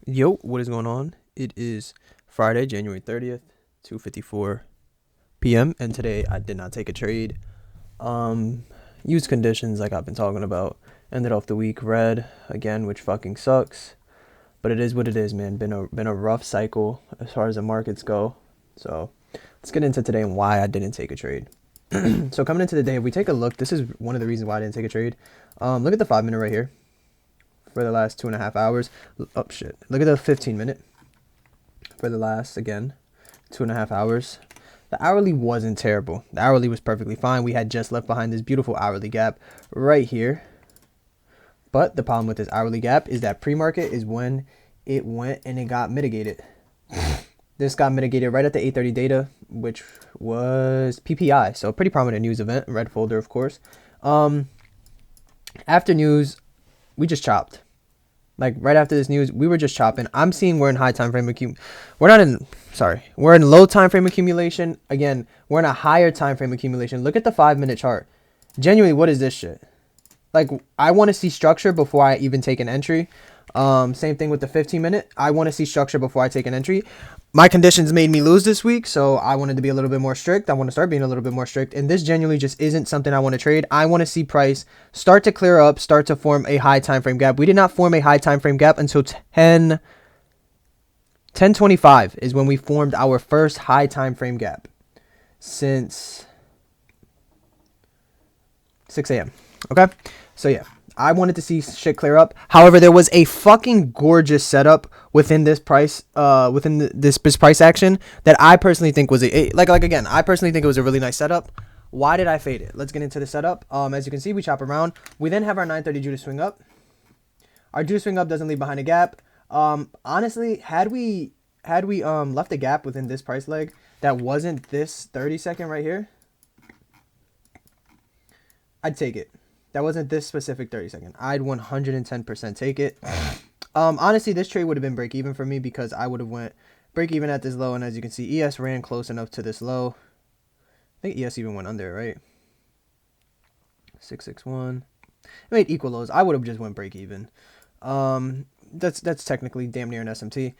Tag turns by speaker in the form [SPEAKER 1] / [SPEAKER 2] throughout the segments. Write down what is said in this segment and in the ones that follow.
[SPEAKER 1] Yo, what is going on? It is Friday, January 30th, 2:54 p.m. and today I did not take a trade. Um Used conditions like I've been talking about. Ended off the week red again, which fucking sucks. But it is what it is, man. Been a rough cycle as far as the markets go. So, let's get into today and why I didn't take a trade. So, coming into the day, if we take a look, this is one of the reasons why I didn't take a trade. Look at the 5 minute right here for the last 2.5 hours. Oh shit. Look at the 15 minute for the last, again, 2.5 hours. The hourly wasn't terrible. The hourly was perfectly fine. We had just left behind this beautiful hourly gap right here. But the problem with this hourly gap is that pre-market is when it went and it got mitigated. This got mitigated right at the 8:30 data, which was PPI. So a pretty prominent news event, red folder, of course. After news, we just chopped. Like right after this news, we were just chopping. I'm seeing we're in high time frame we're in low time frame accumulation. Again, we're in a higher time frame accumulation. Look at the 5 minute chart. Genuinely, what is this shit? Like, I want to see structure before I even take an entry. Same thing with the 15 minute. I want to see structure before I take an entry. My conditions made me lose this week, so I wanted to be a little bit more strict. I want to start being a little bit more strict, and this genuinely just isn't something I want to trade. I want to see price start to clear up, start to form a high time frame gap. We did not form a high time frame gap until 10:25 is when we formed our first high time frame gap since 6 a.m. Okay, so yeah, I wanted to see shit clear up. However, there was a fucking gorgeous setup within this price, this price action that I personally think was again, I personally think it was a really nice setup. Why did I fade it? Let's get into the setup. As you can see, we chop around. We then have our 930 Judah swing up. Our Judah swing up doesn't leave behind a gap. Honestly, had we left a gap within this price leg that wasn't this 30-second right here, I'd take it. That wasn't this specific 30-second. I'd 110% take it. Honestly, this trade would have been break even for me because I would have went break even at this low, and as you can see, ES ran close enough to this low. I think ES even went under, right? 661. It made equal lows. I would have just went break even. That's technically damn near an SMT,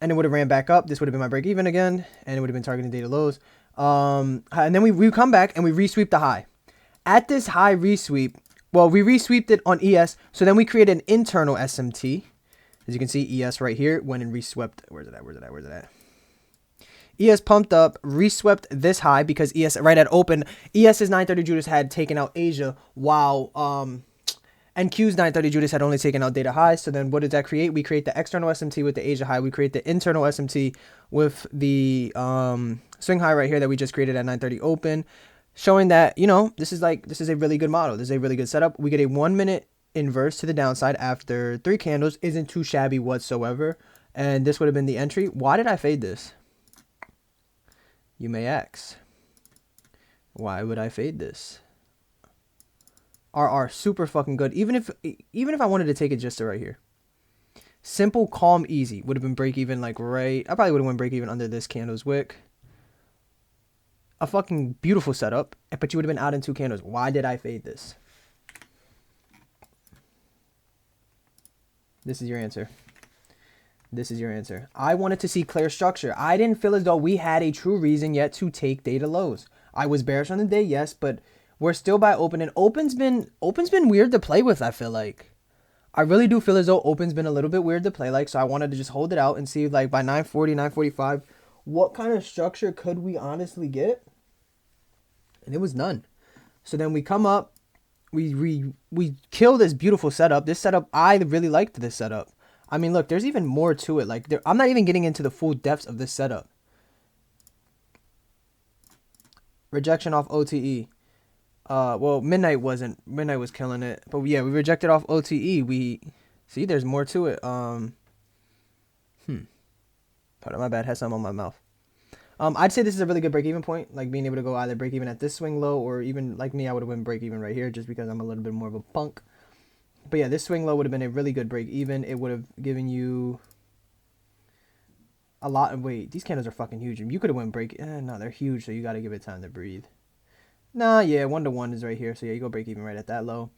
[SPEAKER 1] and it would have ran back up. This would have been my break even again, and it would have been targeting data lows. And then we come back and we resweep the high. At this high resweep, well, we resweeped it on ES, so then we created an internal SMT. As you can see, ES right here went and reswept. Where's it at? ES pumped up, reswept this high because ES right at open. ES's 930 Judas had taken out Asia, while NQ's 930 Judas had only taken out data high. So then what did that create? We create the external SMT with the Asia high. We create the internal SMT with the swing high right here that we just created at 930 open. Showing that, this is a really good model. This is a really good setup. We get a 1 minute inverse to the downside after 3 candles. Isn't too shabby whatsoever. And this would have been the entry. Why did I fade this? You may ask. Why would I fade this? RR, super fucking good. Even if I wanted to take it just to right here. Simple, calm, easy. Would have been break even like right. I probably would have went break even under this candle's wick. A fucking beautiful setup, but you would have been out in 2 candles. Why did I fade this? This is your answer. This is your answer. I wanted to see clear structure. I didn't feel as though we had a true reason yet to take data lows. I was bearish on the day, yes, but we're still by open, and open's been weird to play with, I feel like. I really do feel as though open's been a little bit weird to play like, so I wanted to just hold it out and see, like, by 9:40, 9:45, what kind of structure could we honestly get? And it was none. So then we come up, we kill this beautiful setup. This setup, I really liked this setup. I mean, look, there's even more to it. Like, I'm not even getting into the full depths of this setup. Rejection off OTE. Well, Midnight was killing it. But yeah, we rejected off OTE. We see there's more to it. Pardon my bad, had something on my mouth. I'd say this is a really good break-even point, like being able to go either break-even at this swing low, or even like me, I would have been break-even right here just because I'm a little bit more of a punk. But yeah, this swing low would have been a really good break-even. It would have given you a lot of weight. These candles are fucking huge. You could have went break. No, they're huge, so you got to give it time to breathe. Nah, yeah, 1-to-1 is right here. So yeah, you go break-even right at that low.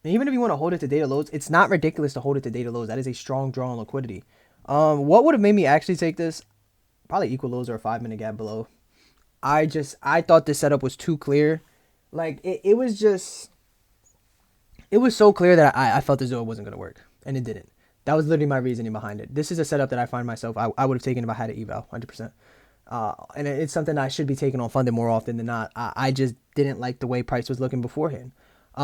[SPEAKER 1] And even if you want to hold it to data lows, it's not ridiculous to hold it to data lows. That is a strong draw on liquidity. What would have made me actually take this? Probably equal lows or a 5 minute gap below. I thought this setup was too clear. Like it was so clear that I felt as though it wasn't gonna work, and it didn't. That was literally my reasoning behind it. This is a setup that I find myself I would have taken if I had an eval, 100%. And it's something I should be taking on funded more often than not. I just didn't like the way price was looking beforehand.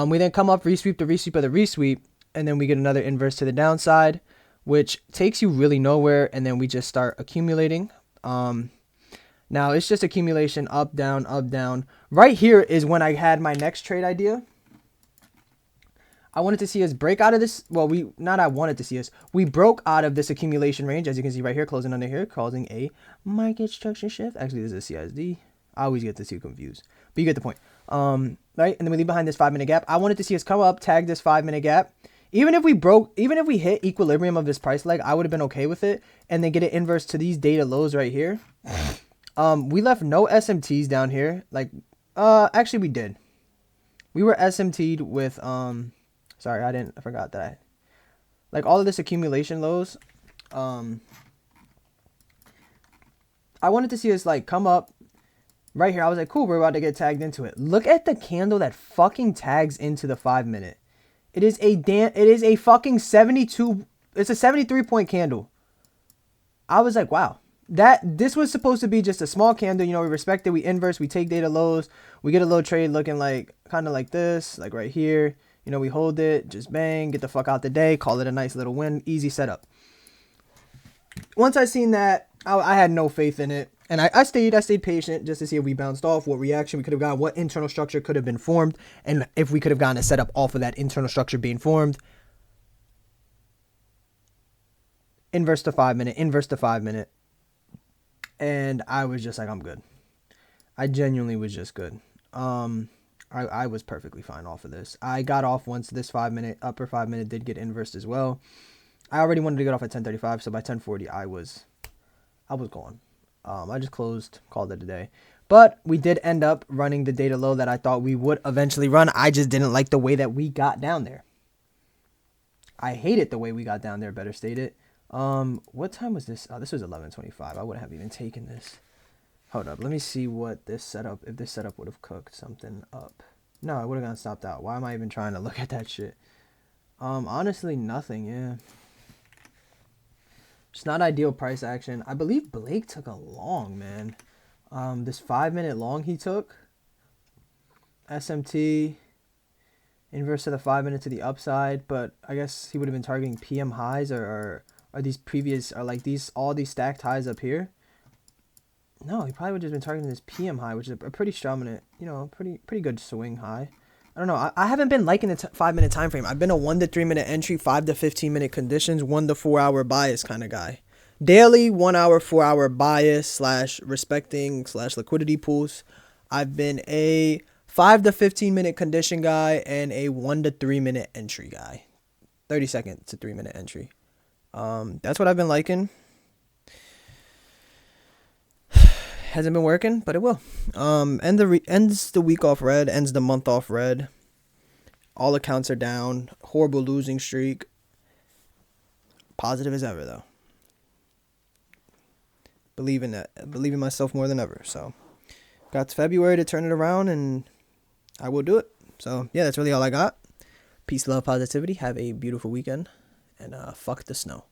[SPEAKER 1] We then come up, resweep the resweep of the resweep, and then we get another inverse to the downside, which takes you really nowhere, and then we just start accumulating. Now it's just accumulation, up, down, up, down. Right here is when I had my next trade idea. I wanted to see us break out of this. Well, we broke out of this accumulation range, as you can see right here, closing under here, causing a market structure shift. Actually, this is a CSD. I always get the two confused, but you get the point. Right, and then we leave behind this 5 minute gap. I wanted to see us come up, tag this 5 minute gap. Even if we hit equilibrium of this price leg, I would have been okay with it, and then get it inverse to these data lows right here. We left no SMTs down here. Like, actually we did. We were SMT'd with, sorry, I forgot that. Like all of this accumulation lows, I wanted to see us like come up right here. I was like, cool, we're about to get tagged into it. Look at the candle that fucking tags into the 5 minute. It is a fucking 72, it's a 73 point candle. I was like, wow. This was supposed to be just a small candle, you know, we respect it, we inverse, we take data lows, we get a low trade looking like kind of like this, like right here, you know, we hold it, just bang, get the fuck out the day, call it a nice little win, easy setup. Once I seen that, I had no faith in it, and I stayed patient just to see if we bounced off, what reaction we could have gotten, what internal structure could have been formed, and if we could have gotten a setup off of that internal structure being formed. Inverse to 5 minute, inverse to 5 minute. And I was just like, I'm good. I genuinely was just good. I was perfectly fine off of this. I got off once this 5 minute, upper 5 minute did get inversed as well. I already wanted to get off at 10:35, so by 10:40 I was gone. I just called it a day. But we did end up running the data low that I thought we would eventually run. I just didn't like the way that we got down there. I hated the way we got down there, better stated. What time was this? Oh, this was 11:25. I wouldn't have even taken this. Hold up. Let me see what this setup, if this setup would have cooked something up. No, I would have gotten stopped out. Why am I even trying to look at that shit? Honestly, nothing. Yeah. It's not ideal price action. I believe Blake took a long, man. This 5 minute long he took. SMT. Inverse to the 5 minute to the upside, but I guess he would have been targeting PM highs or these previous, are like all these stacked highs up here. No, he probably would have just been targeting this PM high, which is a pretty dominant, you know, pretty good swing high. I don't know. I haven't been liking the 5 minute time frame. I've been a 1 to 3 minute entry, 5 to 15 minute conditions, 1 to 4 hour bias kind of guy. Daily 1 hour, 4 hour bias / respecting / liquidity pools. I've been a 5 to 15 minute condition guy and a 1 to 3 minute entry guy. 30-second to 3 minute entry. That's what I've been liking. Hasn't been working, but it will. Ends the week off red, ends the month off red. All accounts are down. Horrible losing streak. Positive as ever, though. Believe in myself more than ever. So, got to February to turn it around, and I will do it. So, yeah, that's really all I got. Peace, love, positivity. Have a beautiful weekend, and fuck the snow.